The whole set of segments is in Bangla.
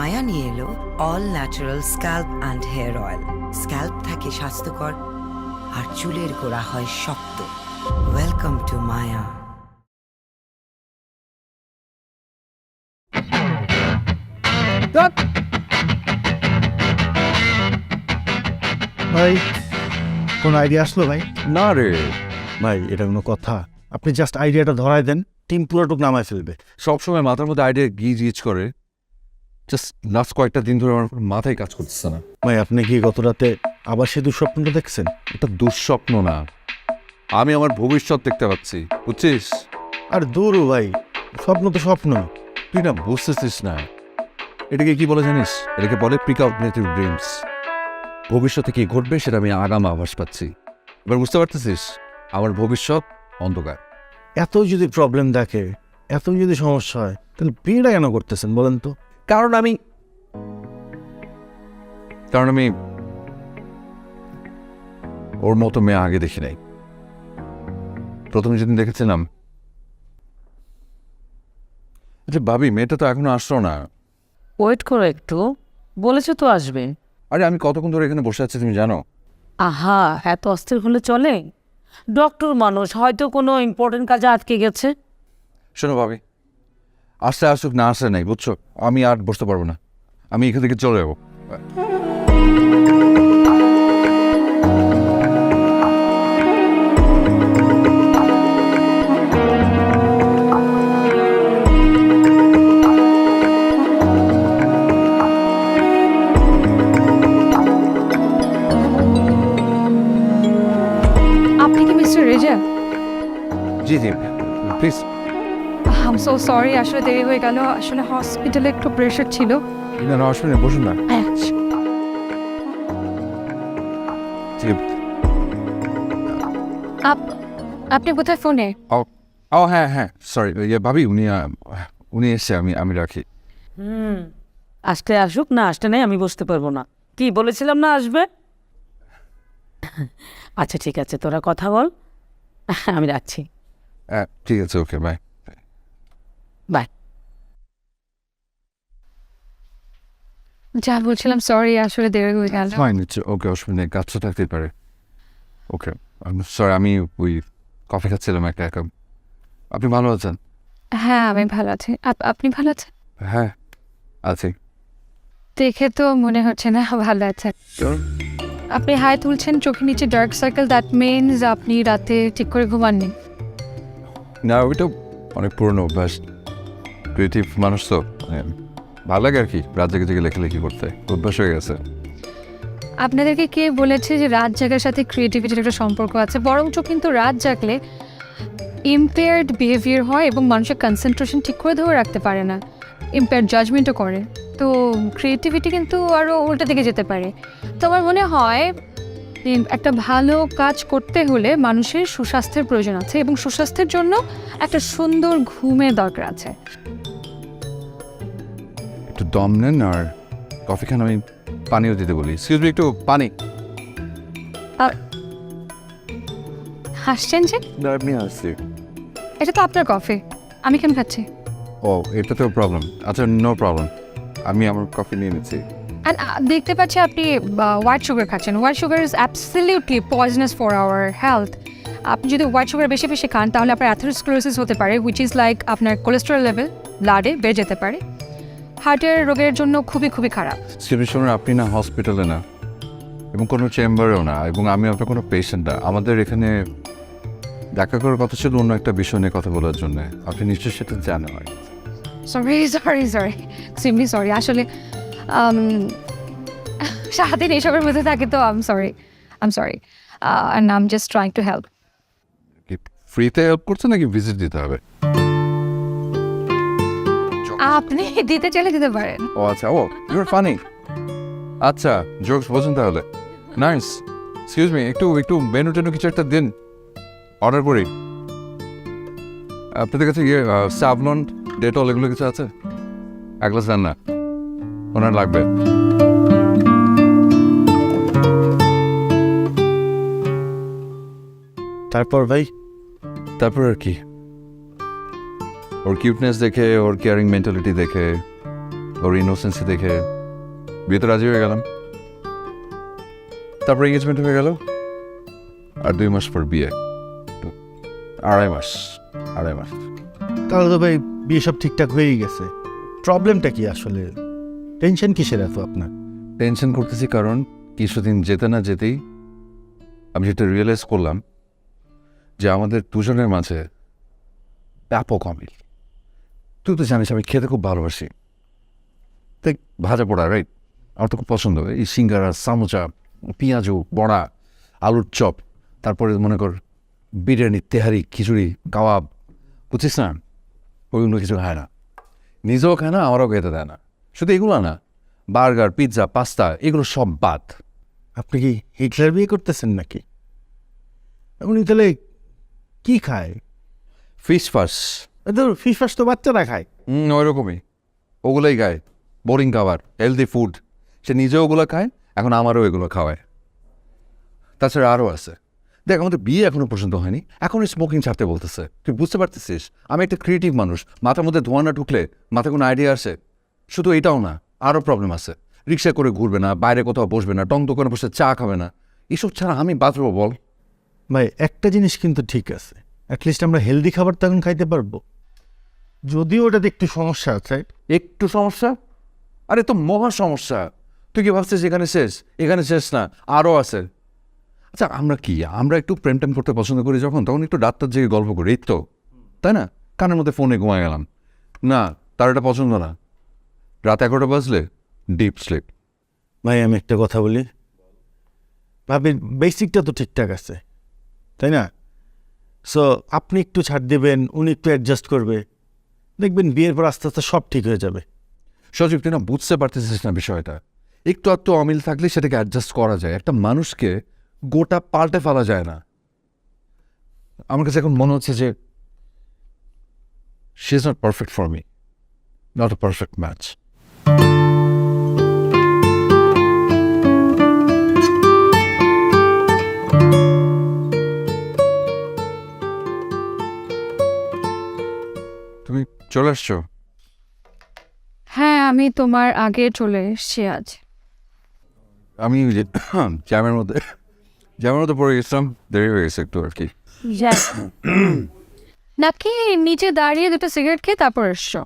মায়া নিয়ে এলো all natural scalp and hair oil. Scalp থাকে স্বাস্থ্যকর আর চুলের গোড়া হয় শক্ত। Welcome to Maya. ভাই কোন আইডিয়া আসলো ভাই? না রে, ভাই এটা কোনো কথা? আপনি জাস্ট আইডিয়াটা ধরায় দেন, টিম পুরোটুক নামায় ফেলবে। সবসময় মাথার মধ্যে আইডিয়া গিজ করে। জাস্ট লাস্ট কয়েকটা দিন ধরে আমার মাথায় কাজ করতেছে না। ভাই আপনি কি গত রাতে আবার সে দুঃস্বপ্নটা দেখছেন? এটা দুঃস্বপ্ন না, আমি আমার ভবিষ্যৎ দেখতে পাচ্ছি, বুঝছিস? আর দূর ভাই, স্বপ্ন তো স্বপ্ন। তুই না বুঝতেছিস না, এটাকে কি বলে জানিস? এটাকে বলে প্রিকগনিটিভ ড্রিমস। ভবিষ্যতে কি ঘটবে সেটা আমি আগাম আভাস পাচ্ছি। এবার বুঝতে পারতেছিস, আমার ভবিষ্যৎ অন্ধকার। এত যদি প্রবলেম দেখে, এত যদি সমস্যা হয়, তাহলে বিয়েটা কেন করতেছেন বলেন তো? কারণ আমি ওর মতো মেয়ে আগে দেখি নাই। প্রথম যেদিন দেখেছিলাম, আচ্ছা ভাবি, মেয়েটা তো এখনো আসলো না। ওয়েট করো একটু, বলেছো তো আসবে। আরে আমি কতক্ষণ ধরে এখানে বসে আছি তুমি জানো? আহা, এত অস্থির হলে চলে? ডক্টর মানুষ, হয়তো কোনো ইম্পর্টেন্ট কাজে আটকে গেছে। শোনো ভাবি, আসলে আসুক না আসলে নাই, বুঝছো? আমি আর বসতে পারবো না, আমি এখান থেকে চলে যাবো। আপনি কি মিস্টার রেজা? জি জি, প্লিজ। আম সো সরি, আসলে দেরি হয়ে গেল। আসলে হসপিটালে একটু প্রেশার ছিল। না না, আসুন বসুন না। জি। আপনি কোথায় ফোনে? ও হ্যাঁ হ্যাঁ, সরি ভাবি, উনি এসছে, আমি রাখি। আসতে আসুক, না আসতে নাই, আমি বুঝতে পারবো না। কি বলেছিলাম না আসবে? আচ্ছা ঠিক আছে, তোরা কথা বল, আমি রাখছি। হ্যাঁ ঠিক আছে, ওকে বাই। বাই। যা বলছিলাম, সরি আসলে দেরি হয়ে গেল। ফাইন, ওকে, অসুবিধা নেই, কাজ তো থাকতেই পারে। ওকে সরি, আমি ওই কফি খাচ্ছিলাম একটা কাপ। আপনি ভালো আছেন? হ্যাঁ আমি ভালো আছি। আপনি ভালো আছেন? হ্যাঁ আছি। দেখে তো মনে হচ্ছে না ভালো আছেন। আপনি হাই তুলছেন, চোখের নিচে ডার্ক সার্কেল, দ্যাট মিনস আপনি রাতে ঠিক করে ঘুমাননি। না, ওইটা অনেক পুরনো অভ্যাস। ক্রিয়েটিভ মানুষ তো, ভালো লাগে আর কি রাত জেগে জেগে লেখালেখি করতে, অভ্যাস হয়ে গেছে। আপনাদেরকে কে বলেছে যে রাত জাগার সাথে ক্রিয়েটিভিটির একটা সম্পর্ক আছে? বরঞ্চ কিন্তু রাত জাগলে ইম্পেয়ার্ড বিহেভিয়ার হয় এবং মানুষের কনসেন্ট্রেশন ঠিক করে ধরে রাখতে পারে না, ইম্পেয়ার্ড জাজমেন্টও করে। তো ক্রিয়েটিভিটি কিন্তু আরও উল্টা দিকে যেতে পারে। তো আমার মনে হয় একটা ভালো কাজ করতে হলে মানুষের সুস্বাস্থ্যের প্রয়োজন আছে এবং সুস্বাস্থ্যের জন্য একটা সুন্দর ঘুমের দরকার আছে। একটু দম নেন আর কফি খান, আমি পানিও দিতে বলি। এক্সকিউজ মি, একটু পানি। হাসছেন যে? আমি আসছি। এটা তো আপনার কফি, আমি কেন খাচ্ছি? ও, এটা তো প্রবলেম। আচ্ছা, নো প্রবলেম, আমি আমার কফি নিয়ে নিচ্ছি। আর দেখতে পাচ্ছি আপনি হোয়াইট সুগার খাচ্ছেন। White sugar is absolutely poisonous for our health. আপনি যদি হোয়াইট সুগার বেশি বেশি খান তাহলে আপনার অ্যাথেরোস্ক্লেরোসিস হতে পারে, হুইচ ইজ লাইক আপনার কোলেস্টেরল লেভেল ব্লাডে বেড়ে যেতে পারে। হার্টের রোগের জন্য খুবই খুবই খারাপ। শুনুন, আপনি না হসপিটালে না এবং কোনো চেম্বারেও না, এবং আমি আপনার কোনো পেশেন্ট না। আমাদের এখানে দেখা করার কথা ছিল অন্য একটা বিষয় নিয়ে কথা বলার জন্য। আপনি নিশ্চয়ই সেটা জানেন। Sorry sorry sorry, simply sorry. আসলে সারাদিন এইসবের মধ্যে থাকে তো um sorry and I am just trying to help. ফ্রিতে হেল্প করছে নাকি ভিজিট দিতে হবে? আপনি দিতে চাইলে দিতে পারেন। ও আচ্ছা, ও ইউর ফানি। আচ্ছা, জোকস বোঝেন তাহলে। নাইস। এক্সকিউজ মি, একটু মেনু টেনু কিছু একটা দিন, অর্ডার করি। আপনাদের কাছে স্যাভলন, ডেটল এগুলো কিছু আছে? এক গ্লাস দেন না, ওনার লাগবে। তারপর ভাই? তারপর আর কি, ওর কিউটনেস দেখে, ওর কেয়ারিং মেন্টালিটি দেখে ওর ইনোসেন্সি দেখে বিয়েতে রাজি হয়ে গেলাম। তারপর এঙ্গেজমেন্ট হয়ে গেল, আর 2 মাস পর বিয়ে। 2.5 মাস। তাহলে তো ভাই বিয়ে সব ঠিকঠাক হয়েই গেছে। প্রবলেমটা কি আসলে? টেনশন কিসের এত আপনার? টেনশন করতেছি কারণ কিছুদিন যেতে না যেতেই আমি যেটা রিয়েলাইজ করলাম যে আমাদের দুজনের মাঝে ব্যাপক অমিল। তুই তো জানিস আমি খেতে খুব ভালোবাসি, দেখ ভাজা পোড়া, রাইট? আমার তো খুব পছন্দ এই সিঙ্গারা, সামোচা, পেঁয়াজু, বড়া, আলুর চপ, তারপরে মনে কর বিরিয়ানি, তেহারি, খিচুড়ি, কাবাব, বুঝছিস না? ওইগুলো কিছু খায় না, নিজেও খায় না, আমারও খেতে দেয় না। শুধু এগুলো না, বার্গার, পিৎজা, পাস্তা, এগুলো সব বাদ। আপনি কি হিটলার বিয়ে করতেছেন নাকি? উনি তাহলে কি খায়? ফিশ ফাস। ফিশ ফাস তো বাচ্চারা খায়। ওইরকমই, ওগুলোই খায়। বোরিং খাবার, হেলদি ফুড। সে নিজেও ওগুলো খায়, এখন আমারও এগুলো খাওয়ায়। তাছাড়া আরও আছে। দেখ, আমাদের বিয়ে এখনো পর্যন্ত হয়নি, এখন স্মোকিং ছাড়তে বলতেছে। তুই বুঝতে পারতেছিস আমি একটা ক্রিয়েটিভ মানুষ, মাথার মধ্যে ধোঁয়া না ঢুকলে মাথায় কোনো আইডিয়া আসে? শুধু এটাও না, আরও প্রবলেম আছে। রিক্সা করে ঘুরবে না, বাইরে কোথাও বসবে না, টং দোকানে বসে চা খাবে না। এসব ছাড়া আমি বাঁচবো বল? ভাই একটা জিনিস কিন্তু ঠিক আছে, অ্যাটলিস্ট আমরা হেলদি খাবার তো এখন খাইতে পারবো, যদিও ওটাতে একটু সমস্যা আছে। একটু সমস্যা? আরে তো মহা সমস্যা। তুই কি ভাবছিস এখানে শেষ? এখানে শেষ না, আরও আছে। আচ্ছা, আমরা একটু প্রেম টেম করতে পছন্দ করি যখন, তখন একটু ডাক্তার জেগে গল্প করি, এই তো, তাই না? কানের মধ্যে ফোনে ঘুমায় গেলাম না, তার এটা পছন্দ না। রাত 11টা বাজলে ডিপ স্লিপ। ভাই আমি একটা কথা বলি, ভাবির বেসিকটা তো ঠিকঠাক আছে, তাই না? সো আপনি একটু ছাড় দেবেন, উনি একটু অ্যাডজাস্ট করবে, দেখবেন বিয়ের পর আস্তে আস্তে সব ঠিক হয়ে যাবে। সজীব, তুই না বুঝতে পারতেছিস না বিষয়টা। একটু একটু অমিল থাকলে সেটাকে অ্যাডজাস্ট করা যায়, একটা মানুষকে গোটা পাল্টে ফেলা যায় না। আমার কাছে এখন মনে হচ্ছে যে she is not perfect for me, not a perfect match. তুমি চলে আসছো? হ্যাঁ, আমি তোমার আগে চলে এসছি আজ। আমি জ্যামের মধ্যে পড়ে গেছিলাম, দেরি হয়ে গেছে একটু আর কি। নাকি নিচে দাঁড়িয়ে 2টা সিগারেট খেয়ে তারপর এসছো?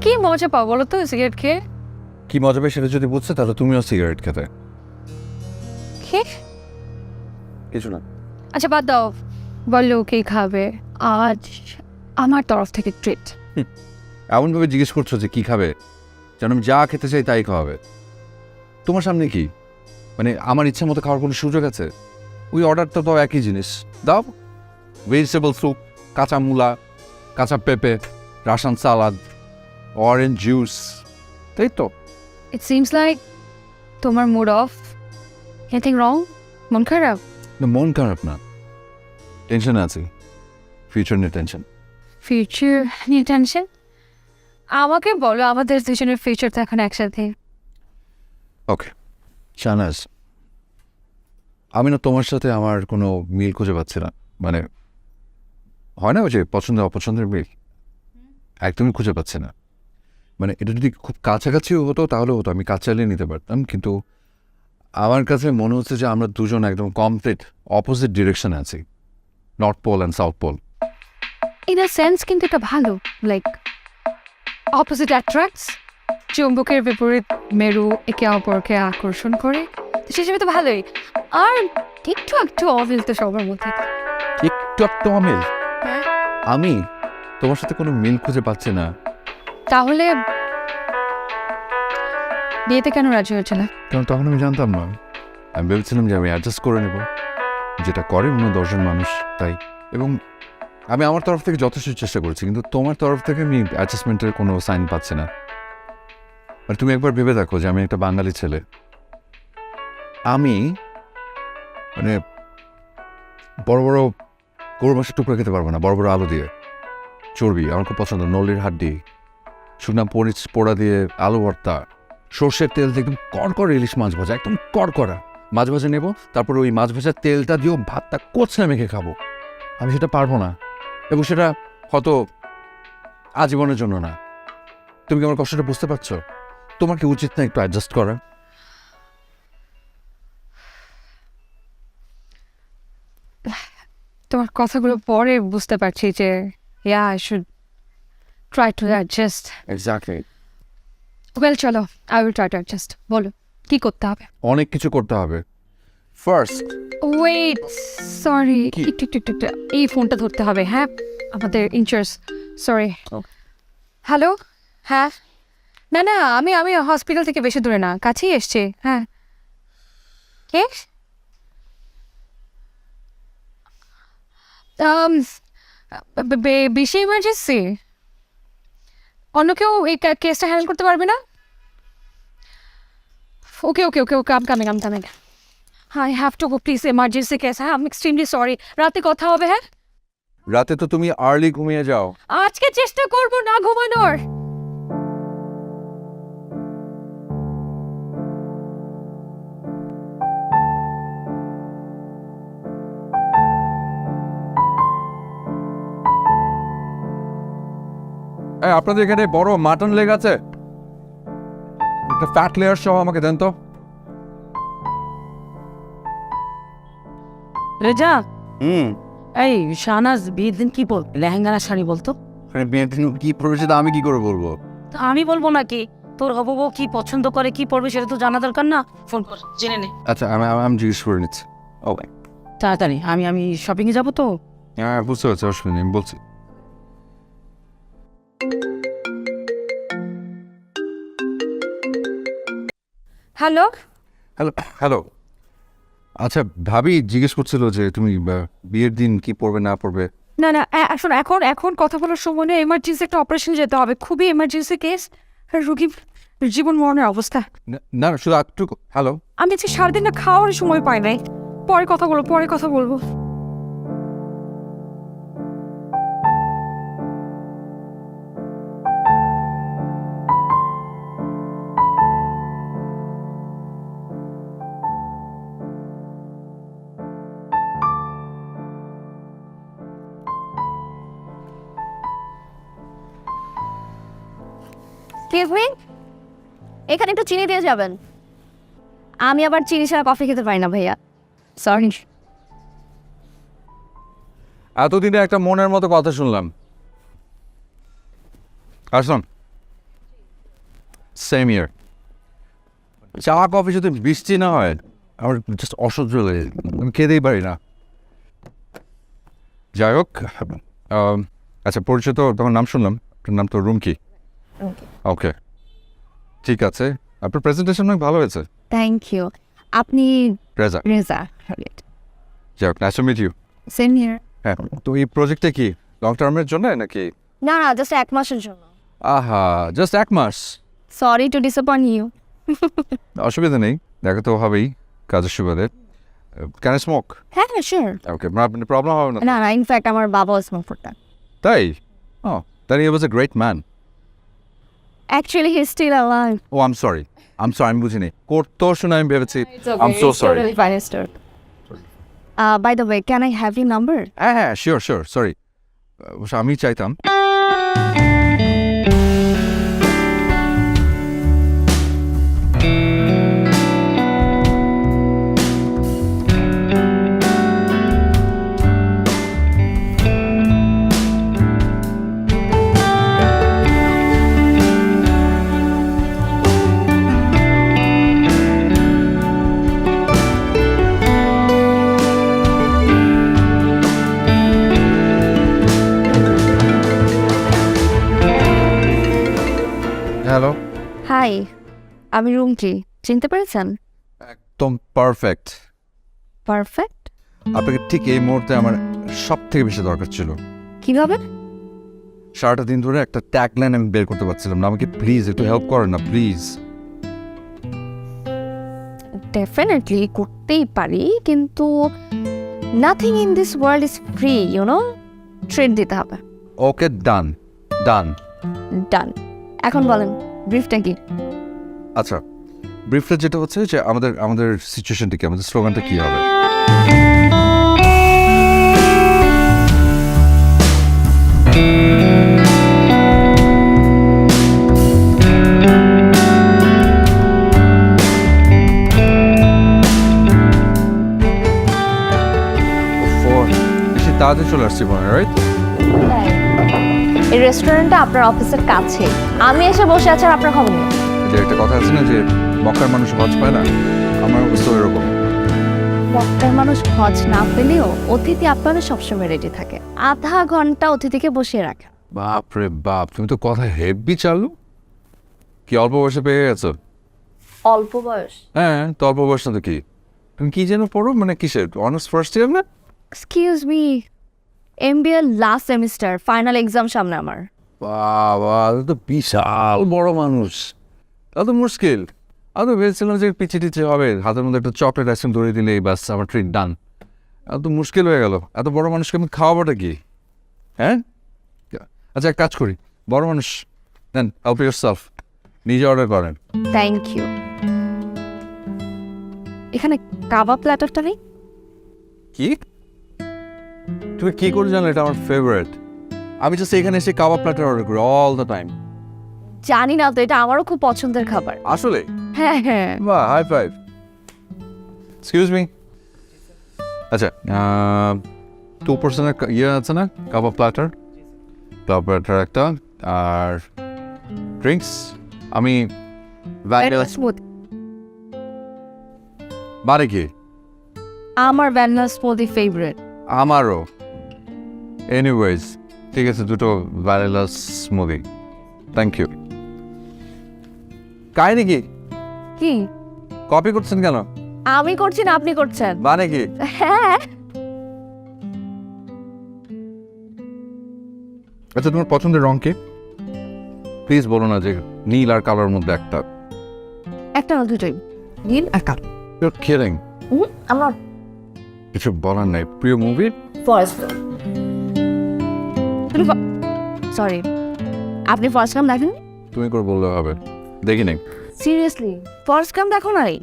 কি মজা পাও বলো তো সিগারেট খেয়ে? কি মজা পাই সেটা যদি বুঝছে তাহলে তুমিও সিগারেট খেতে। কিছু না। আচ্ছা বাদ দাও, বললো কি খাবে আজ? আমার তরফ থেকে ট্রিট। এমনভাবে জিজ্ঞেস করছো যে কি খাবে, যেন আমি যা খেতে চাই তাই খাওয়াবে। তোমার সামনে কি মানে আমার ইচ্ছা মতো খাওয়ার কোনো সুযোগ আছে? ওই অর্ডারটা তো একই জিনিস দাও, ভেজিটেবল স্যুপ, কাঁচা মূলা, কাঁচা পেঁপে, রাসান সালাদ, অরেঞ্জ জুস, তাই তো। ইট সিমস লাইক তোমার মুড অফ। Anything wrong? মন খারাপ? না, মন খারাপ না, টেনশন আছে, ফিউচার নিয়ে টেনশন। ফিউচার নিয়ে টেনশন? আমাকে বলো, আমাদের দুজনের ফিউচার তো এখন একসাথে। ওকে শাহনাজ, আমি না তোমার সাথে আমার কোনো মিল খুঁজে পাচ্ছি না। মানে হয় না ওই যে পছন্দ অপছন্দের মিল, একদমই খুঁজে পাচ্ছি না। মানে এটা যদি খুব কাছাকাছিও হতো তাহলে হতো, আমি কাজ চালিয়ে নিতে পারতাম, কিন্তু আমার কাছে মনে হচ্ছে যে আমরা দুজন একদম কমপ্লিট অপোজিট ডিরেকশনে আছি, north pole and south pole. In a sense কিন্তু এটা ভালো, লাইক অপোজিট অ্যাট্রাক্টস, চুম্বকের বিপরীত মেরু একে অপরকে আকর্ষণ করে, তো সে হিসেবে তো ভালোই। আর একটু একটু অমিল তো সবার মধ্যে। একটু একটু অমিল? আমি তোমার সাথে কোনো মিল খুঁজে পাচ্ছি না। তাহলে বিয়েতে কেন রাজি হয়েছিল? কারণ তখন আমি জানতাম না, আমি ভেবেছিলাম যে আমি অ্যাডজাস্ট করে নেব, যেটা করে অন্য 10 জন মানুষ, তাই। এবং আমি আমার তরফ থেকে যথেষ্ট চেষ্টা করেছি, কিন্তু তোমার তরফ থেকে আমি অ্যাডজাস্টমেন্টের কোনো সাইন পাচ্ছি না। আর তুমি একবার ভেবে দেখো যে আমি একটা বাঙালি ছেলে, আমি মানে বড় বড় গরু মাংসের টুকরো খেতে পারবো না, বড় বড় আলু দিয়ে চর্বি আমার খুব পছন্দ, নলির হাড্ডি, শুকনা মরিচ পোড়া দিয়ে আলু ভর্তা, সর্ষের তেল দিয়ে একদম কড়কড়া ইলিশ মাছ ভাজা, একদম কড়কড়া মাছ ভাজা নেবো, তারপরে ওই মাছ ভাজার তেলটা দিয়েও ভাতটা কোচনে মেখে খাবো। আমি সেটা পারবো না, এবং সেটা হয়তো আজীবনের জন্য না। তুমি কি আমার কষ্টটা বুঝতে পারছো? তোমার কি উচিত না একটু অ্যাডজাস্ট করা? তোমার কথাগুলো পরে বুঝতে পারছি যে I should try to adjust. Exactly. Well চলো, I will try to adjust. বলো কি করতে হবে? অনেক কিছু করতে হবে। ফার্স্ট, ওয়েট, সরি, কি? একটু এই ফোনটা ধরতে হবে। হ্যাঁ, আমাদের ইনচার্জ, সরি। হ্যালো, হ্যাঁ, না না, আমি হসপিটাল থেকে বেশি দূরে না, কাছেই এসছি। হ্যাঁ, কে? বেশি ইমার্জেন্সি? অন্য কেউ এই কেসটা হ্যান্ডেল করতে পারবে না? ওকে, I'm coming. I have to go, please, emergency case. I'm extremely sorry. রাতে কথা হবে, হ্যাঁ? রাতে তো তুমি আর্লি ঘুমিয়ে যাও। আজকে চেষ্টা করব না ঘুমানোর। আপনাদের এখানে বড় মাটন লেগ আছে? একটা ফ্যাট লেয়ার সহ আমাকে দেন তো। রেজা, হুম, এই শাহনাজ বিয়ের দিন কি বল, লেহেঙ্গা না শাড়ি বলতো? বিয়ের দিন কি পড়বে সেটা আমি কি করে বলবো? তা আমি বলবো নাকি? তোর হবু বউ কি পছন্দ করে, কি পড়বে সেটা তো জানা দরকার না? ফোন কর, জেনে নে আচ্ছা, আমি জিজ্ঞেস করে নিচ্ছি। ওকে, তাড়াতাড়ি। আমি শপিংয়ে যাবো তো। হ্যাঁ বুঝতে পারছি, অসুবিধা নেই, আমি বলছি। Hello, hello. আচ্ছা, ভাবি জিজ্ঞেস করছিল যে তুমি বিয়ের দিন কি পড়বে না পড়বে। না শোনো, এখন কথা বলার সময় নেই। এমার্জেন্সি একটা অপারেশন যেতে হবে, খুবই এমার্জেন্সি কেস, রুগী জীবন মরণের অবস্থা। না শুধু একটু। হ্যালো, আমি আজকে সারাদিন না খাওয়ার সময় পাই নাই। পরে কথা বলবো। এক্সকিউজ মি, এখানে একটু চিনি দিয়ে যাবেন। আমি আবার চিনি ছাড়া কফি খেতে পারি না ভাইয়া, সরি। এতদিনে একটা মনের মতো কথা শুনলাম। আসলাম, সেম ইয়ার। চা কফি যদি বৃষ্টি না হয় আমার জাস্ট অসহ্য লাগে, আমি খেতেই পারি না। যাই হোক, আচ্ছা পরিচিত, তোমার নাম শুনলাম, আপনার নাম তো রুমকি। ওকে, ঠিক আছে। আপনার প্রেজেন্টেশন অনেক ভালো হয়েছে। Thank you. আপনি? রেজা। রেজা। যাই হোক, nice to meet you. Same here. হ্যাঁ, তো এই প্রজেক্টটা কি লং টার্মের জন্য নাকি? না, জাস্ট 1 মাসের জন্য। আহা, জাস্ট 1 মাস? Sorry to disappoint you. অসুবিধা নেই, দেখা তো হবেই কাজের সুবাদে। Can I smoke? হ্যাঁ, শিওর। ওকে, আপনার প্রবলেম হবে না? না, ইনফ্যাক্ট আমার বাবাও স্মোক করতেন। তাই? ও, then he was a great man. Actually, he's still alive. Oh, I'm sorry, আমি বুঝিনি। করতো শুনে আমি ভেবেছি। I'm so sorry. Totally fine, sir. By the way, can I have your number? হ্যাঁ, শিওর, সরি। আমি চাইতাম। হ্যালো। হাই, আমি রুমকি, চিনতে পেরেছেন? একদম পারফেক্ট। পারফেক্ট? আপনাকে ঠিক এই মুহূর্তে আমার সব থেকে বেশি দরকার ছিল। কিভাবে? সারাটা দিন ধরে একটা ট্যাগলাইন আমি বের করতে পারছিলাম না, আমাকে প্লিজ একটু হেল্প করেন না, প্লিজ। ডেফিনেটলি করতেই পারি, কিন্তু nothing in this world is free, you know. Trade দিতে হবে। ওকে, ডান। ডান। এখন বলেন ব্রিফটা কি? আচ্ছা, ব্রিফটা যেটা হচ্ছে যে আমাদের সিচুয়েশনটা কি, আমাদের স্লোগানটা কি হবে? কাজে চলে আসছি মনে হয়, রাইট? এই রেস্টুরেন্টটা আপনার অফিসের কাছে, আমি এসে বসে আছি আর আপনার খবর নেই। যে একটা কথা আছে না যে মক্কার মানুষ হজ পায় না, আমার অবস্থা এরকম। মক্কার মানুষ হজ না পেলেও অতিথি আপনাদের সবসময় রেডি থাকে, আধা ঘন্টা অতিথিকে বসিয়ে রাখে। বাপ রে বাপ, তুমি তো কথা হেভি চালু। কি অল্প বয়সে পেয়ে গেছো? অল্প বয়স? হ্যাঁ, তো অল্প বয়স না তো কি। তুমি কি যেন পড়ো, মানে কিসের অনার্স ফার্স্ট ইয়ার না? Excuse me, MBA last semester, final exam সামনে আমার। বাবা, তুমি তো বিশাল বড় মানুষ, তা তো মুশকিল। আমি তো ভেবেছিলাম যে পিছিয়ে টিচ্ছে হবে, হাতের মধ্যে একটা চকলেট আইসক্রিম ধরে দিলেই বাস আমার ট্রিট ডান। এত তো মুশকিল হয়ে গেল, এত বড় মানুষকে আমি খাওয়াবোটা কি? হ্যাঁ, আচ্ছা এক কাজ করি, বড় মানুষ দেন, হেল্প ইয়োরসেলফ, নিজে অর্ডার করেন। Thank you. এখানে কাবাব প্ল্যাটারটা নেই? কি? তুমি কি করে জানো এটা আমার ফেভারিট? আমি জাস্ট এখানে এসে কাবাব প্ল্যাটার অর্ডার করি অল দ্য টাইম। জানি না তো, এটা আমারও খুব পছন্দের খাবার। আসলে? হ্যাঁ হ্যাঁ। বাহ, হাই ফাইভ। Excuse me. আচ্ছা, 2% ইয়ে আছে না কাবাব প্ল্যাটার? কাবাব প্ল্যাটার একটা, আর ড্রিঙ্কস আমি ভ্যানিলা স্মুদি। মানে কি? আমার ভ্যানিলা স্মুদি ফেভারিট। আমারও। এনিওয়েজ, ঠিক আছে, দুটো ভ্যানিলা স্মুদি, থ্যাংক ইউ। কাহিনি কি? কি? কপি করছেন কেন? আমি করছি না, আপনি করছেন। মানে কি? হ্যাঁ। আচ্ছা, তোমার পছন্দের রং কি? প্লিজ বলো না যে নীল আর কালোর মধ্যে একটা। একটা না, দুটোই, নীল আর কালো। You're kidding. আমরা কিছু বলার নাই। প্রিয় মুভি? ফরেস্ট। সরি, আপনি ফরেস্ট গাম্প দেখেন? তুমি করে বললে হবে, দেখি নাই। সিরিয়াসলি ফরেস্ট গাম্প দেখো নাই?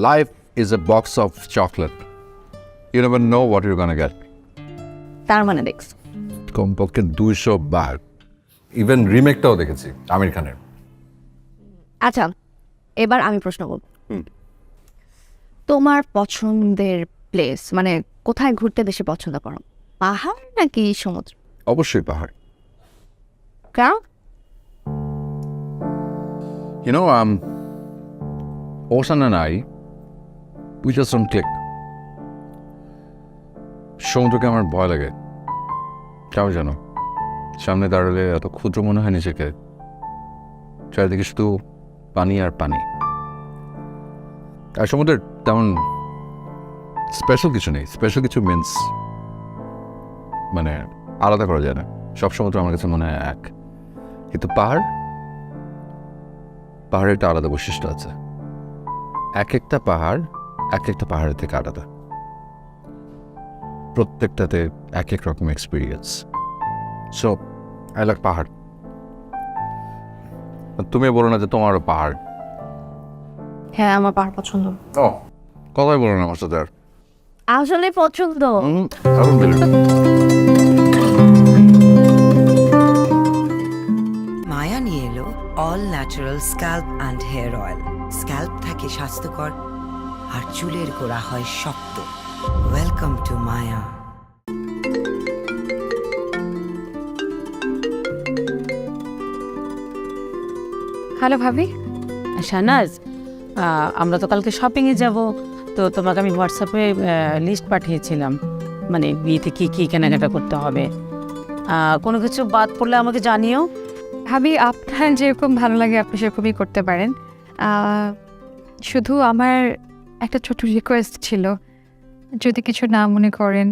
Life is a box of chocolate, you never know what you gonna get. তার মানে দেখছ কমপক্ষে 200 বার। ইভেন রিমেকটাও দেখেছি আমির খানের। আচ্ছা, এবার আমি প্রশ্ন করব। তোমার পছন্দের প্লেস, মানে কোথায় ঘুরতে বেশি পছন্দ করো, পাহাড় নাকি সমুদ্র? অবশ্যই পাহাড়। কেন? You know, Ocean and I, we just don't click. সমুদ্রকে আমার ভয় লাগে, কেন জানো? সামনে দাঁড়ালে এত ক্ষুদ্র মনে হয় নিজেকে, চারিদিকে শুধু পানি আর পানি। আর সমুদ্রের তেমন স্পেশাল কিছু নেই। স্পেশাল কিছু মিন্স মানে আলাদা করা যায় না, সব সমুদ্র আমার কাছে মনে হয় এক। কিন্তু পাহাড়ের একটা আলাদা বৈশিষ্ট্য আছে। এক একটা পাহাড় এক একটা পাহাড়ের থেকে আলাদা, প্রত্যেকটাতে এক এক রকম এক্সপিরিয়েন্স। সো আই লাইক পাহাড়। তুমি বলো না যে তোমারও পাহাড়? হ্যাঁ, আমার পাহাড় পছন্দ। ও, কথাই বলো না আমার সাথে আর। আসলে পছন্দ। দারুণ বলে। মায়া নিয়ে এলো all natural scalp and hair oil. Scalp থাকে স্বাস্থ্যকর আর চুলের গোড়া হয় শক্ত। Welcome to Maya. হ্যালো ভাবি। শাহনাজ, আমরা তো কালকে শপিংয়ে যাব, তো তোমাকে আমি হোয়াটসঅ্যাপে লিস্ট পাঠিয়েছিলাম, মানে বিয়েতে কী কী কেনাকাটা করতে হবে। কোনো কিছু বাদ পড়লে আমাকে জানিও। ভাবি, আপনার যেরকম ভালো লাগে আপনি সেরকমই করতে পারেন। শুধু আমার একটা ছোট রিকোয়েস্ট ছিল, যদি কিছু না মনে করেন।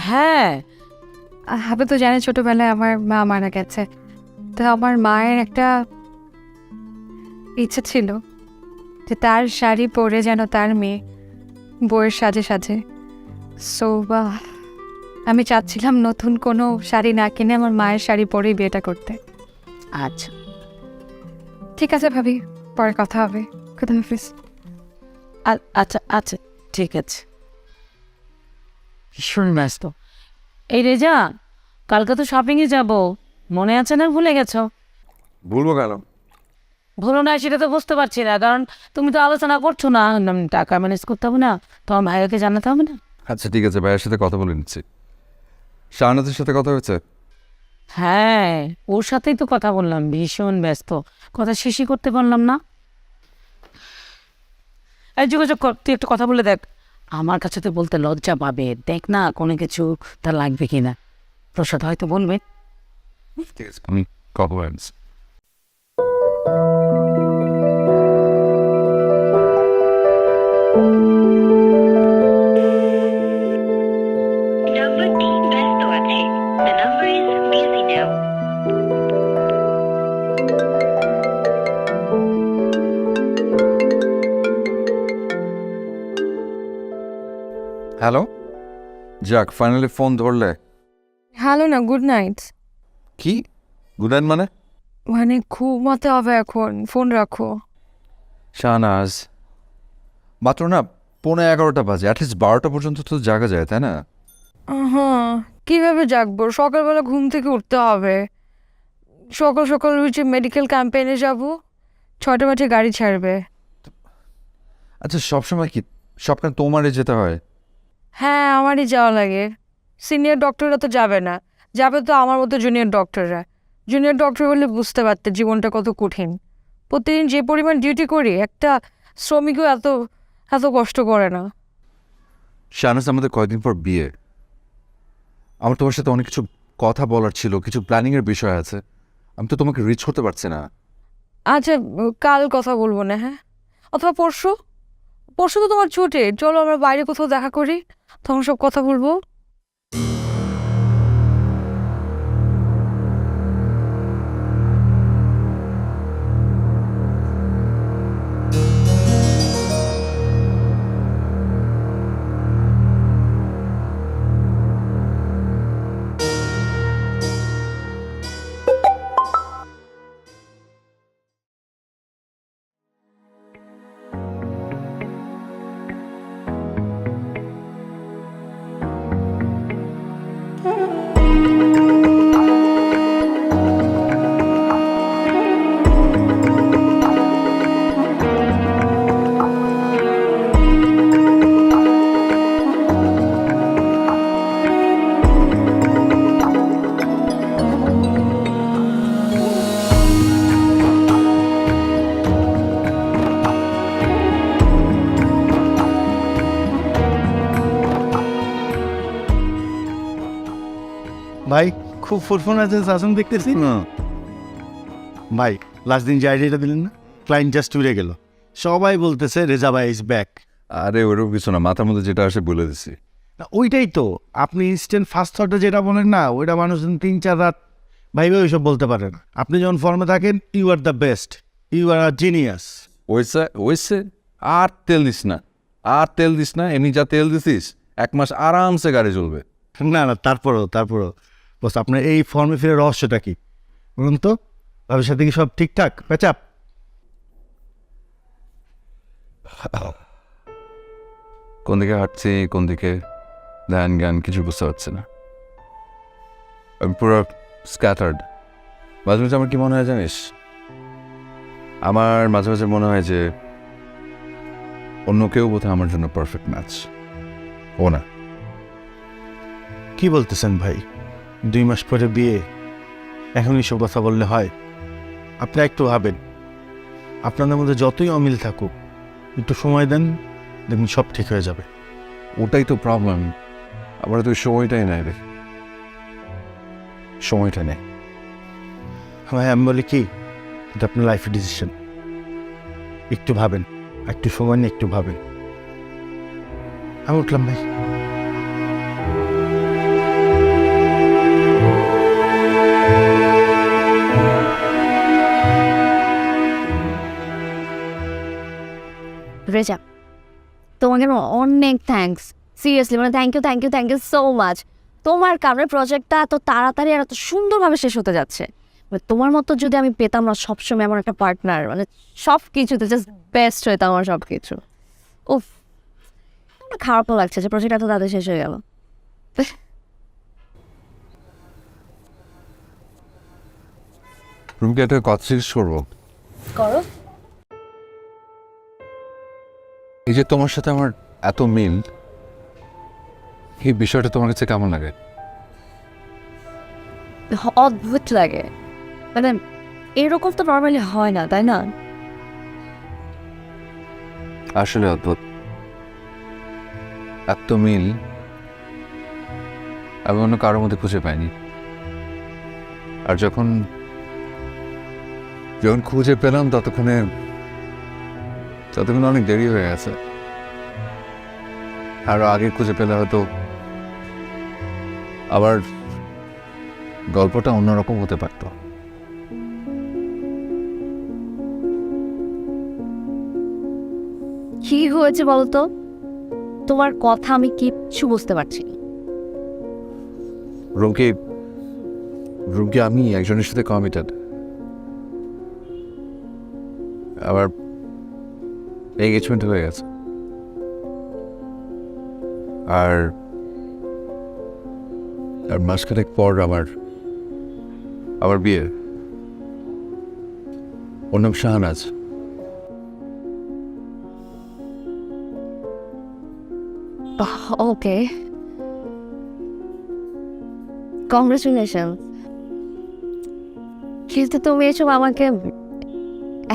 হ্যাঁ, ভাবে তো জানে ছোটোবেলায় আমার মা মারা গেছে, তো আমার মায়ের একটা ইচ্ছে ছিল যে তার শাড়ি পরে যেন তার মেয়ে বউয়ের সাজে সাজে। সো আমি চাচ্ছিলাম নতুন কোনো শাড়ি না কিনে আমার মায়ের শাড়ি পরেই বিয়েটা করতে। আচ্ছা ঠিক আছে ভাবি, পরে কথা হবে। খুদা হাফিজ। আচ্ছা আচ্ছা, ঠিক আছে। ভীষণ ব্যস্ত। এই রেজা, কালকে তো শপিংয়ে যাব, মনে আছে না ভুলে গেছো? ভুলবো কেন? ভুলো না সেটা তো বুঝতে পারছি না, কারণ তুমি তো আলোচনা করছো না, টাকা ম্যানেজ করতে হবে না, তোমার ভাইয়াকে জানাতে হবে না। আচ্ছা ঠিক আছে, ভাইয়ের সাথে কথা বলে নিচ্ছি। শাহনাজের সাথে কথা হয়েছে? হ্যাঁ, ওর সাথেই তো কথা বললাম, ভীষণ ব্যস্ত, কথা শেষই করতে পারলাম না। এই যোগাযোগ কর, তুই একটা কথা বলে দেখ। আমার কাছে তো বলতে লজ্জা পাবে, দেখ না কোনো কিছু তার লাগবে কিনা। প্রসাদ হয়তো বলবে। ঠিক আছে, আমি কথা বলছি। নাম্বারটি ব্যস্ত আছে। The number is busy now. Hello, যাক ফাইনালি ফোন ধরলে। হ্যালো না, গুড নাইট। কি গুড নাইট মানে? মানে ঘুমাতে হবে এখন, ফোন রাখো। শাহনাজ, মাত্র না 11:15 বাজে, অ্যাটলিস্ট 12টা পর্যন্ত তো জাগা যায়, তাই না? হ্যাঁ, কিভাবে জাগবো? সকালবেলা ঘুম থেকে উঠতে হবে, সকাল সকাল উঠে মেডিকেল ক্যাম্পেইনে যাব, 6টা বাজে গাড়ি ছাড়বে। আচ্ছা, সবসময় কি সবখানে তোমারে যেতে হয়? হ্যাঁ, আমারই যাওয়া লাগে। সিনিয়র ডক্টররা তো যাবে না, যাবে তো আমার মতো জুনিয়র ডক্টররা। জুনিয়র ডক্টর হলে বুঝতে পারতে জীবনটা কত কঠিন। প্রতিদিন যে পরিমাণ ডিউটি করি, একটা শ্রমিকও এত এত কষ্ট করে না। শাহনাজ, আমাদের কয়েকদিন পর বিয়ে। আমার তোমার সাথে অনেক কিছু কথা বলার ছিল, কিছু প্ল্যানিংয়ের বিষয় আছে। আমি তো তোমাকে রিচ করতে পারছি না। আচ্ছা, কাল কথা বলবো না, হ্যাঁ? অথবা পরশু। পরশু তো তোমার ছুটি, চলো আমরা বাইরে কোথাও দেখা করি, তখন সব কথা বলবো। ভাই খুব ফুরফুন আছেন শাসন দেখতেছি। ভাই লাস্ট দিন যে আইডিয়াটা দিলেন না, ক্লায়েন্ট জাস্ট উড়ে গেল। সবাই বলতেছে রেজা ভাই ইজ ব্যাক। আরে ওরকম কিছু না, মাথার মধ্যে যেটা আসে বলে দিছি। না ওইটাই তো, আপনি ইনস্ট্যান্ট ফার্স্ট থটে যেটা বলেন না, ওইটা মানুষ 3-4 রাত ভাইবে ওইসব বলতে পারে না। আপনি যখন ফর্মে থাকেন, you are the best, you are a genius. ওইসে আর তেল দিস না, আর তেল দিস না। এমনি যা তেল দিছিস 1 মাস আরামসে গাড়ি চলবে। না না, তারপরও বস, আপনার এই ফর্মে ফিরে রহস্যটা কি বলুন তো? ভাবির সাথে কি সব ঠিকঠাক প্যাচাপ? কোন দিকে হাঁটছি, কোন দিকে ধ্যান জ্ঞান কিছু বুঝতে পারছি না। আমি পুরো স্ক্যাটার্ড। মাঝে মাঝে আমার কি মনে হয় জানিস, আমার মাঝে মাঝে মনে হয় যে অন্য কেউ বোধহয় আমার জন্য পারফেক্ট ম্যাচ। ও না। কি বলতেছেন ভাই? 2 মাস পরে বিয়ে, এখন এইসব কথা বললে হয়? আপনি একটু ভাবেন, আপনাদের মধ্যে যতই অমিল থাকুক, একটু সময় দেন, দেখুন সব ঠিক হয়ে যাবে। ওটাই তো প্রবলেম। আমরা তো সময়টাই নাই রে, সময়টা নেই। ভাই আমি বলি কি, এটা আপনার লাইফের ডিসিশন। একটু ভাবেন, একটু সময় নিয়ে একটু ভাবেন। আমি উঠলাম ভাই। রেজা, তোমাকে না অনেক থ্যাঙ্কস, সিরিয়াসলি, মানে থ্যাংক ইউ সো মাচ। তোমার কারণে প্রজেক্টটা এত তাড়াতাড়ি আর এত সুন্দরভাবে শেষ হতে যাচ্ছে। মানে তোমার মতো যদি আমি পেতাম না সবসময় আমার একটা পার্টনার, মানে সব কিছুতে জাস্ট বেস্ট হইতো আমার সব কিছু। উফ, আমার খারাপও লাগছে যে প্রজেক্ট এত তাড়াতাড়ি শেষ হয়ে গেল। রুমকে একটা কথা জিজ্ঞেস করবো? করো। এই যে তোমার সাথে আমার এত মিল, এই বিষয়টা তোমার কাছে কেমন লাগে? অদ্ভুত লাগে, মানে এরকম তো নর্মালি হয় না, তাই না? আসলে অদ্ভুত, এত মিল আমি অন্য কারোর মধ্যে খুঁজে পাইনি। আর যখন যখন খুঁজে পেলাম ততক্ষণে অনেক দেরি হয়ে গেছে। আরো আগে খুঁজে পেলে হয়তো আবার গল্পটা অন্যরকম হতে পারত। কি হয়েছে বলতো? তোমার কথা আমি কিচ্ছু বুঝতে পারছি না। রুমকি আমি একজনের সাথে কমিটেড, আবার এঙ্গেজমেন্ট হয়ে গেছে। আর মাসখানেক পর আমার বিয়ে। ওর নাম শাহনাজ। ওকে, কংগ্রেচুলেশন। কিন্তু তুমি এসব আমাকে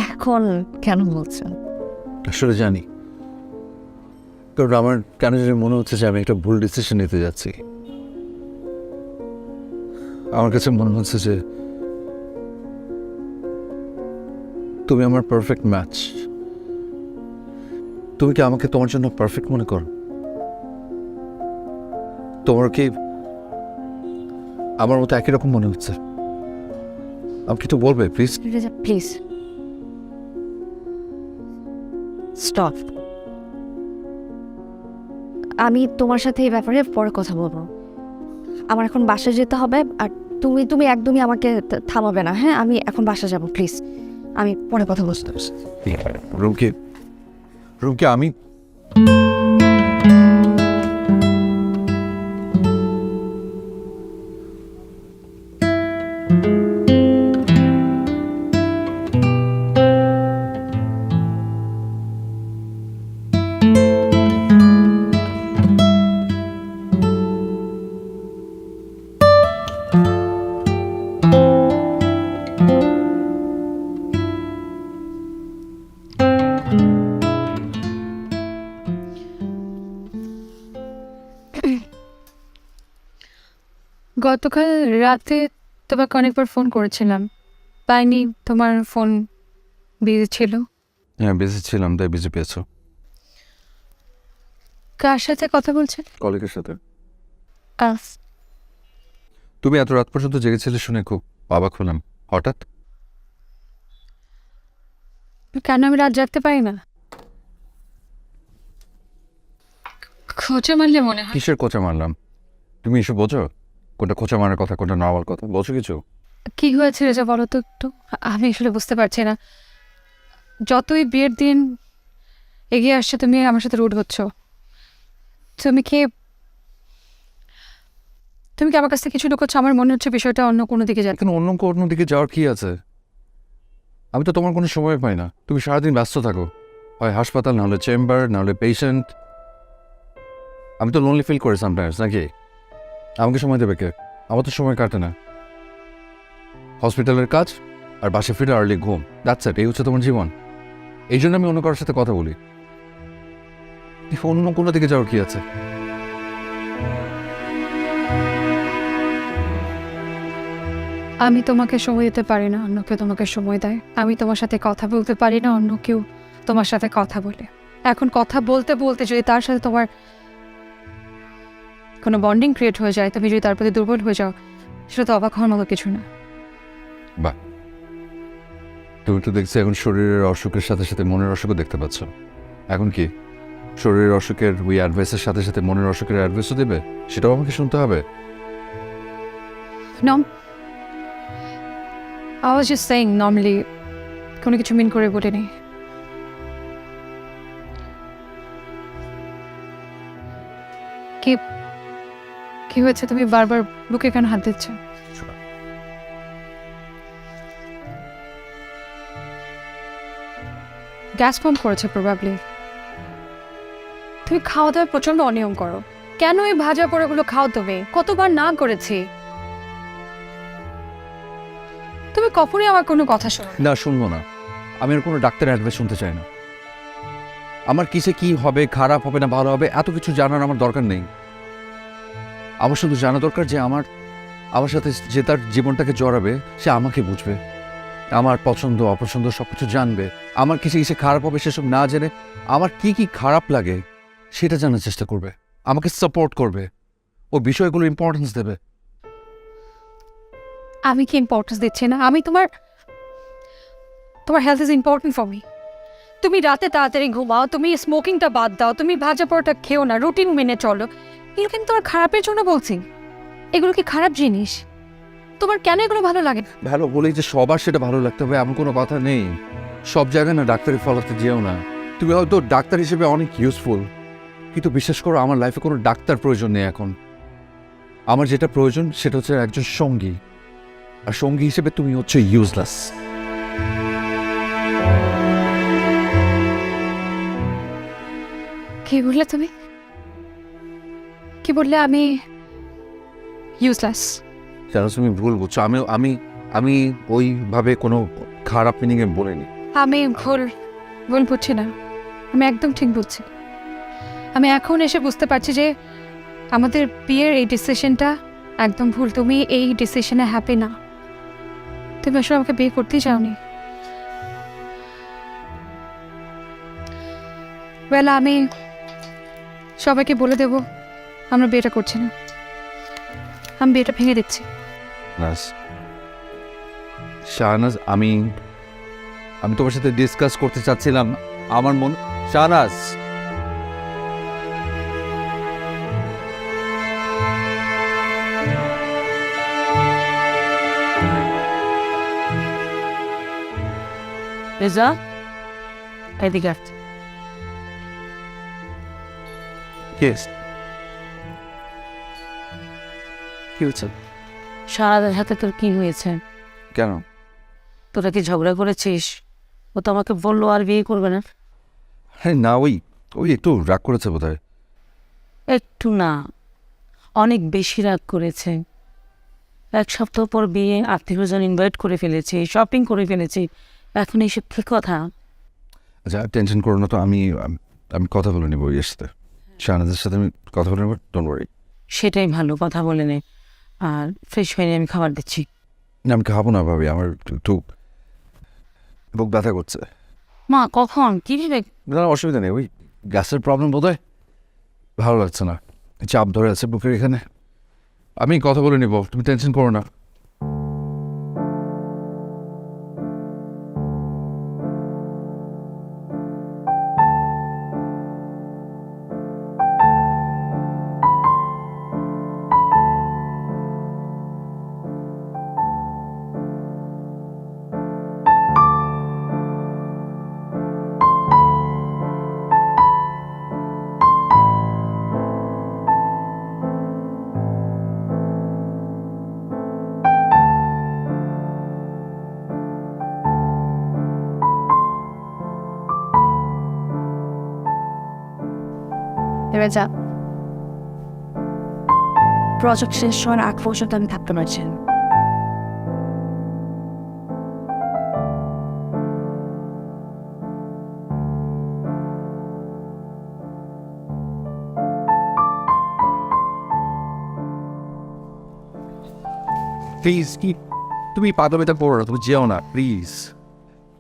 এখন কেন বলছো? আসলে জানি, কারণ আমার কেন জানি মনে হচ্ছে যে আমি একটা ভুল ডিসিশন নিতে যাচ্ছি। আমার কাছে মনে হচ্ছে যে তুমি আমার পারফেক্ট ম্যাচ। তুমি কি আমাকে তোমার জন্য পারফেক্ট মনে করো? তোমার কি আমার মতো একই রকম মনে হচ্ছে? আমাকে একটু বলবে প্লিজ? Please stop. আমি তোমার সাথে এই ব্যাপারে পরে কথা বলবো। আমার এখন বাসায় যেতে হবে, আর তুমি একদমই আমাকে থামাবে না, হ্যাঁ? আমি এখন বাসা যাব, প্লিজ। আমি পরে কথা বলতে পারছি। রুমকি আমি গতকাল রাতে তোমাকে অনেকবার ফোন করেছিলাম, পাইনি। তোমার ফোন বিজি ছিল। হ্যাঁ বিজি ছিলাম, তাই বিজি পেয়েছো। কার সাথে কথা বলছেন? কলিগের সাথে। আহ, তুমি এত রাত পর্যন্ত জেগেছিলে শুনে খুব অবাক হলাম। হঠাৎ কেন আমি রাত জাগতে পারি না? খোঁচা মারলে মনে হয়। কিসের কোচা মারলাম? তুমি এসব বোঝো? কোনটা খোঁচা মারার কথা, কোনটা নর্মাল কথা, বোঝো কিছু? কি হয়েছে রেজা, বলো তো একটু। আমি আসলে বুঝতে পারছি না। যতই বিয়ের দিন এগিয়ে আসছে তুমি আমার সাথে রুড হচ্ছ। তুমি কি আমার কাছ থেকে কিছু লুকোচ্ছ? আমার মনে হচ্ছে বিষয়টা অন্য কোনো দিকে যায়। এখন অন্য কোনো দিকে যাওয়ার কি আছে? আমি তো তোমার কোনো সময় পাই না। তুমি সারাদিন ব্যস্ত থাকো, হয় হাসপাতাল, নাহলে চেম্বার, নাহলে পেশেন্ট। আমি তো লোনলি ফিল করি সামটাইমস, নাকি? আমাকে সময় দেবে কে? আমার তো সময় কাটে না। হসপিটালের কাজ আর বাসে ফিরে আর্লি ঘুম, দ্যাটস ইট। এই হচ্ছে তোমার জীবন। এই জন্য আমি অন্য কারোর সাথে কথা বলি। অন্য কোনো দিকে যাওয়ার কি আছে? আমি তোমাকে সময় দিতে পারি না, অন্য কেউ তোমাকে সময় দেয়। আমি তোমার সাথে কথা বলতে পারি না, অন্য কেউ তোমার সাথে কথা বলে। এখন কথা বলতে বলতে যদি তার সাথে তোমার কোনো বন্ডিং ক্রিয়েট হয়ে যায়, তুমি যদি তার প্রতি দুর্বল হয়ে যাও, সেটা তো অবাক হওয়ার মতো কিছু না। বাহ, তুমি তো দেখছি এখন শরীরের অসুখের সাথে সাথে মনের অসুখও দেখতে পাচ্ছ। এখন কি শরীরের অসুখের ওই অ্যাডভাইসের সাথে সাথে মনের অসুখের অ্যাডভাইসও দেবে? সেটাও আমাকে শুনতে হবে? No, I was just saying normally, কোনো কিছু মিন করে বলিনি। কি হয়েছে? তুমি বারবার বুকে কেন হাত দিচ্ছ? গ্যাস ফর্ম করেছে প্রবাবলি। তুমি খাওয়া দাওয়া প্রচন্ড অনিয়ম করো। কেন এই ভাজা পোড়াগুলো খাও? তুমি কতবার না করেছি। কখনোই আমার কোনো কথা শোনো না। না, শুনবো না। আমি আর কোনো ডাক্তারের অ্যাডভাইস শুনতে চাই না। আমার কিসে কি হবে, খারাপ হবে না ভালো হবে, এত কিছু জানার আমার দরকার নেই। আমার শুধু জানা দরকার যে আমার সাথে যে তার জীবনটাকে জড়াবে সে আমাকে বুঝবে, আমার পছন্দ অপছন্দ সব কিছু জানবে, আমার কিসে কিসে খারাপ হবে সেসব না জেনে আমার কি কি খারাপ লাগে সেটা জানার চেষ্টা করবে, আমাকে সাপোর্ট করবে, ও বিষয়গুলো ইম্পর্টেন্স দেবে। আমি কি ইম্পর্টেন্স দিচ্ছি না? আমি তোমার health is important for me. তুমি রাতে তাড়াতাড়ি ঘুমাও, তুমি স্মোকিংটা বাদ দাও, তুমি ভাজা পরোটা খেও না, রুটিন মেনে চলো। এগুলো কিন্তু তোমার খারাপের জন্য বলছি। এগুলো কি খারাপ জিনিস? তোমার কেন এগুলো ভালো লাগে না? ভালো বলেই যে সবার সেটা ভালো লাগতে হবে এমন কোনো কথা নেই। সব জায়গায় না ডাক্তারি ফলাতে যেও না। তুমি হয়তো ডাক্তার হিসেবে অনেক ইউজফুল, কিন্তু বিশ্বাস করো আমার লাইফে কোনো ডাক্তার প্রয়োজন নেই এখন। আমার যেটা প্রয়োজন সেটা হচ্ছে একজন সঙ্গী, আর সঙ্গী হিসেবে তুমি হচ্ছে ইউজলেস। কি বললে তুমি? কি বললে? আমি ইউজলেস? জানো তুমি ভুল বুঝছো। আমি আমি আমি ওইভাবে কোনো খারাপ মিনিংয়ে বলিনি। আমি ভুল বুঝছি না, আমি একদম ঠিক বুঝছি। আমি এখন এসে বুঝতে পারছি যে আমাদের বিয়ের এই ডিসিশনটা একদম ভুল। তুমি এই ডিসিশনে হ্যাপি না, তুমি আসলে আমাকে বিয়ে করতেই চাওনি। বেলা আমি সবাইকে বলে দেব আমরা বিয়েটা করছি না, আমি বিয়েটা ভেঙে দিচ্ছি। শাহনাজ, আমি তোমার সাথে ডিসকাস করতে চাচ্ছিলাম আমার মন। শাহনাজ, রেজা, এদিকে আস। কি হচ্ছে? সারাদের হাতে তোর কি হয়েছে? কেন? তোরা কি ঝগড়া করেছিস? ও তো আমাকে বললো আর বিয়ে করবে না। হ্যাঁ না, ওই একটু রাগ করেছে বোধ হয়। একটু না, অনেক বেশি রাগ করেছে। এক সপ্তাহ পর বিয়ে, আত্মীয়স্বজন ইনভাইট করে ফেলেছি, শপিং করে ফেলেছি, এখন এইসব কি কথা? আচ্ছা টেনশন করো না তো, আমি কথা বলে নেবো ওর সাথে, শাহনাজের সাথে আমি কথা বলে নেবো, ডোন্ট ওয়ারি। সেটাই ভালো, কথা বলে নে। আর ফ্রেশ হয়ে আমি খাবার দিচ্ছি। না আমি খাবো না ভাবি, আমার একটু বুক ব্যথা করছে। মা কখন কি ভেবে? না অসুবিধা নেই, ওই গ্যাসের প্রবলেম বোধ হয়, ভালো লাগছে না, চাপ ধরে আছে বুকের এখানে। আমি কথা বলে নেবো, তুমি টেনশন করো না। এবার যা, প্রজেক্ট শেষ হওয়ার আগ পর্যন্ত আমি থাকতে পারছি না। প্লিজ কি তুমি পাদবিটা পড়ো না, তুমি যেও না প্লিজ।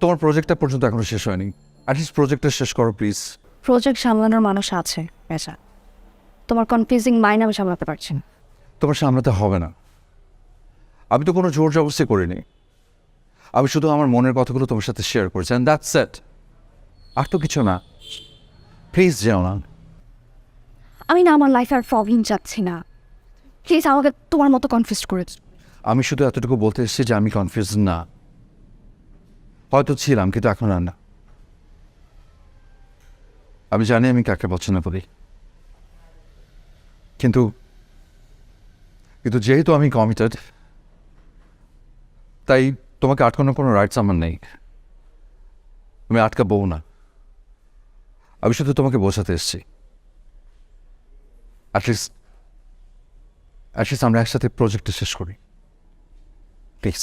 তোমার প্রজেক্টটা পর্যন্ত এখনো শেষ হয়নি, অ্যাটলিস্ট প্রজেক্টটা শেষ করো প্লিজ। প্রজেক্ট সামলানোর মানুষ আছে বেচা, তোমার কনফিউজিং মাইন্ড আমি সামলাতে পারছি না। তোমার সামলাতে হবে না, আমি তো কোনো জোর জবরদস্তি করিনি, আমি শুধু আমার মনের কথাগুলো তোমার সাথে শেয়ার করেছি, অ্যান্ড দ্যাটস ইট, আর তো কিছু না। প্লিজ যেও না। আমি না আমার লাইফে আর প্রবলেম চাচ্ছি না, প্লিজ আমাকে তোমার মতো কনফিউজ করে। আমি শুধু এতটুকু বলতে এসেছি যে আমি কনফিউজ না, হয়তো ছিলাম কিন্তু এখন আর না। আমি জানি আমি কাকে পছন্দ করি, কিন্তু যেহেতু আমি কমিটেড, তাই তোমাকে আটকানোর কোনো রাইটস আমার নেই। আমি আটকাবো না, আমি শুধু তোমাকে বোঝাতে এসেছি অ্যাটলিস্ট আমরা একসাথে প্রজেক্টটা শেষ করি please.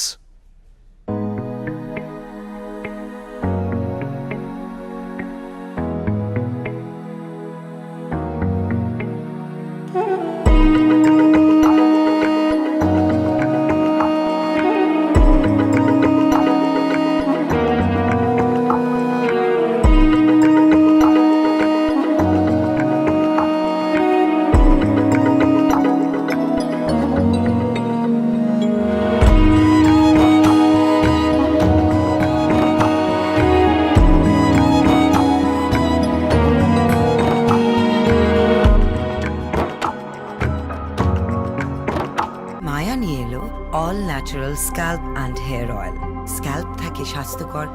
Natural scalp and hair oil. Scalp থাকে স্বাস্থ্যকর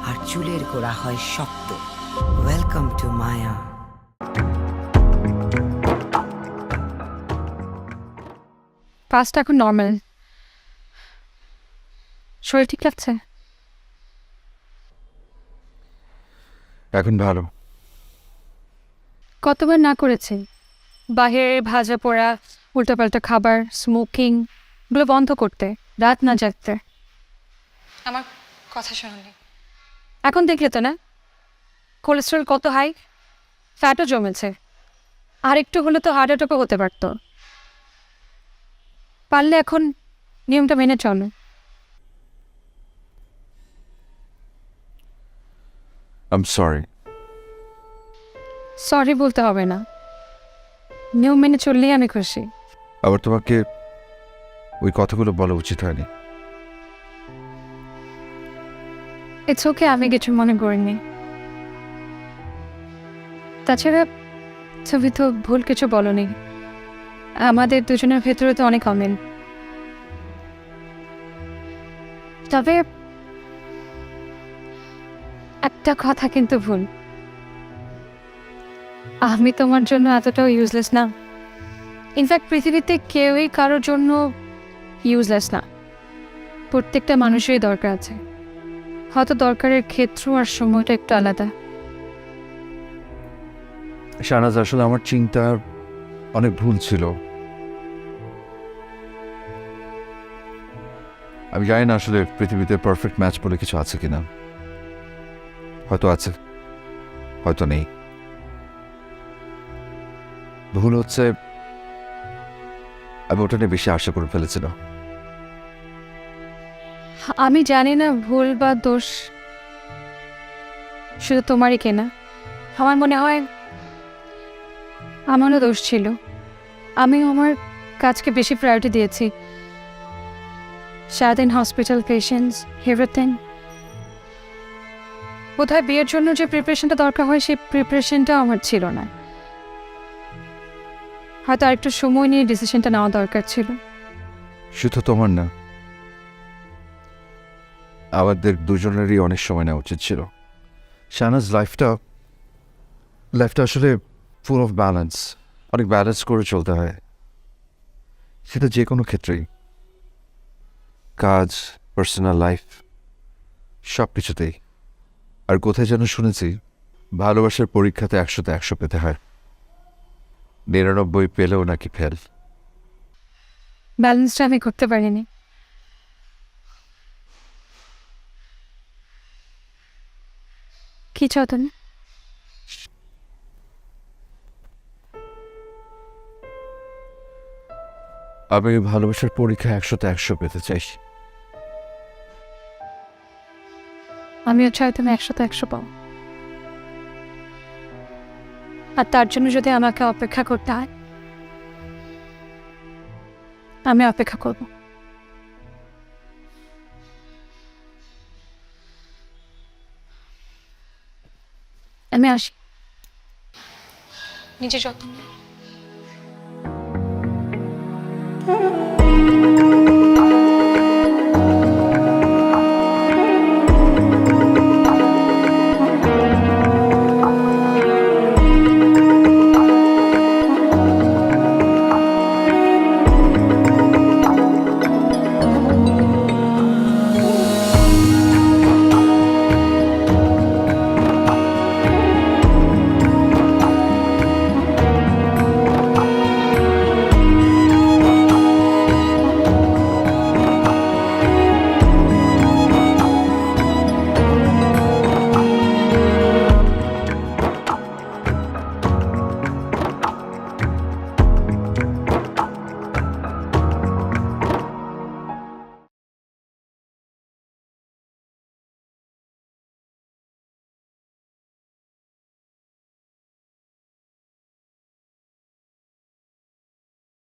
আর চুলের গোড়া হয় শক্ত। ওয়েলকাম টু মায়া। পাসটা এখন নর্মাল। শরীর ঠিক লাগছে? এখন ভালো। কতবার না করেছে বাহিরে ভাজা পোড়া উল্টোপাল্টা খাবার, স্মোকিং, এগুলো বন্ধ করতে, রাত না জাগতে। আমার কথা শোনেনি। এখন দেখলে তো না কোলেস্ট্রল কত হাই, ফ্যাটও জমেছে। আর একটু হলে তো হার্ট অ্যাটাকও হতে পারত। পারলে এখন নিয়মটা মেনে চলো। I am sorry. সরি বলতে হবে না, নিয়ম মেনে চললেই আমি খুশি। আবার তোমাকে ওই কথাগুলো বলা উচিত হয়নি। ইটস ওকে, আমি কিছু মনে করিনি। তাছাড়া তুমি তো ভুল কিছু বলনি। আমাদের দুজনের ভেতরে তো অনেক অমিল। তবে একটা কথা কিন্তু ভুল, আমি তোমার জন্য এতটাও ইউজলেস না। ইনফ্যাক্ট পৃথিবীতে কেউই কারোর জন্য ইউজলেস না। প্রত্যেকটা মানুষেরই দরকার আছে, হয়তো দরকারের ক্ষেত্র আর সময়টা একটু আলাদা। শাহনাজ, আসলে আমার চিন্তা অনেক ভুল ছিল। আমি জানি না আসলে পৃথিবীতে পারফেক্ট ম্যাচ বলে কিছু আছে কিনা। হয়তো আছে, হয়তো নেই। ভুল হচ্ছে আমি ওটা নিয়ে বেশি আশা করে ফেলেছিলাম। আমি জানি না ভুল বা দোষ শুধু তোমারই কেনা। আমার মনে হয় আমারও দোষ ছিল। আমি আমার কাজকে বেশি প্রায়োরিটি দিয়েছি। সারাদিন হসপিটাল, পেশেন্টস, এভরিথিং। বোধহয় বিয়ের জন্য যে প্রিপারেশনটা দরকার হয় সেই প্রিপারেশনটা আমার ছিল না। হয়তো আরেকটু সময় নিয়ে ডিসিশনটা নেওয়া দরকার ছিল। শুধু তোমার না, আমাদের দুজনেরই অনেক সময় নেওয়া উচিত ছিল। শাহনাজ, লাইফটা আসলে ফুল অফ ব্যালেন্স। অনেক ব্যালেন্স করে চলতে হয়, সেটা যে কোনো ক্ষেত্রেই, কাজ, পার্সোনাল লাইফ, সব কিছুতেই। আর কোথায় যেন শুনেছি ভালোবাসার পরীক্ষাতে 100তে 100 পেতে হয়, 99 পেলেও নাকি ফেল। ব্যালেন্সটা আমি করতে পারিনি। কি চাও তুমি? আমি ভালোবাসার পরীক্ষা 100তে 100 পেতে চাই। আমিও চাই তুমি 100তে 100 পাও। আর তার জন্য যদি আমাকে অপেক্ষা করতে হয়, আমি অপেক্ষা করব। আমি আসি। নিজে যত্ন নিও।